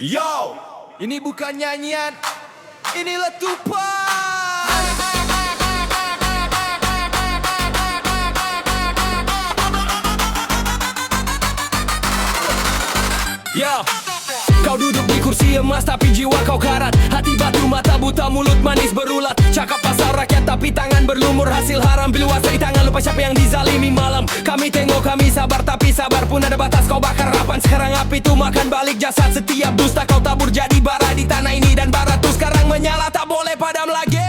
Yo, ini bukan nyanyian, ini letupan. Yo, kau duduk di kursi emas tapi jiwa kau karat. Hati batu, mata buta, mulut manis berulat. Cakap pasal rakyat tapi tangan berlumur. Hasil haram biluasai tangan, lupa siapa yang dizalimi malam. Kami tengok, kami sabar, tapi sabar pun ada batas. Kau bakar harapan, sekarang api itu makan balik jasad. Setiap dusta kau tabur jadi bara di tanah ini dan barat tuh sekarang menyala, tak boleh padam lagi.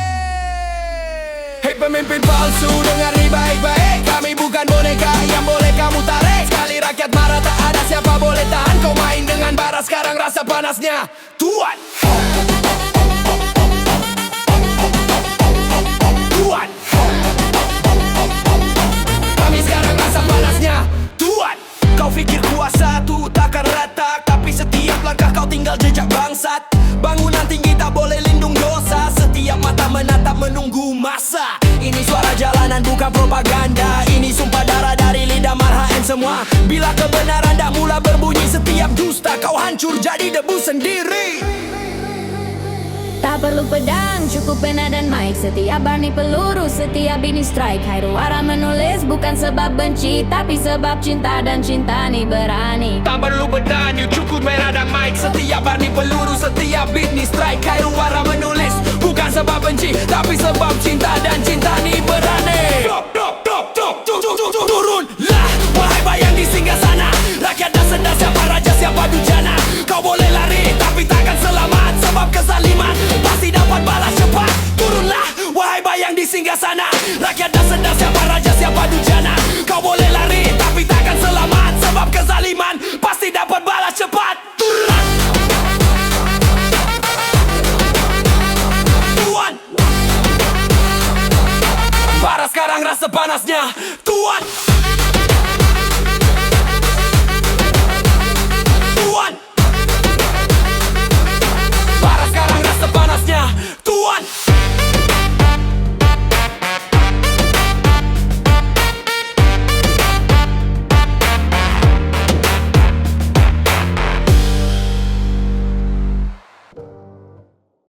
Hei pemimpin palsu, dengar nih baik-baik. Kami bukan boneka yang boleh kamu tarik. Sekali rakyat marah tak ada siapa boleh tahan. Kau main dengan bara, sekarang rasa panasnya Tuan. Tuan, kami sekarang rasa panasnya Tuan. Kau pikir kuasa tuh takkan retak, tapi setiap langkah kau tinggal jejak bangsat. Bangunan tinggi tak boleh lindung dosa. Setiap mata menatap menunggu masa. Ini suara jalanan bukan propaganda. Ini sumpah darah dari lidah marhaen semua. Bila kebenaran dah mula berbunyi, setiap dusta kau hancur jadi debu sendiri. Tak perlu pedang, cukup pena dan mic. Setiap bar ni peluru, setiap bini strike. Hairuara menulis bukan sebab benci, tapi sebab cinta dan cinta ni berani. Tak perlu pedang, cukup merah dan mic. Setiap bar ni peluru, setiap beat ni strike. Hairuara menulis bukan sebab benci, tapi sebab cinta dan cinta ni berani. Turunlah, wahai bayang di singgah sana. Rakyat dah sedar siapa raja, siapa dujana. Kau boleh lari, tapi takkan selamat. Sebab kezaliman pasti dapat balas cepat. Turunlah, wahai bayang di singgah sana. Rakyat dah sedar siapa raja, siapa dujana. Kau boleh lari, tapi takkan selamat. Sebab kezaliman pasti dapat balas cepat. Turunlah, Tuan. Bara sekarang rasa panasnya Tuan. Tuan.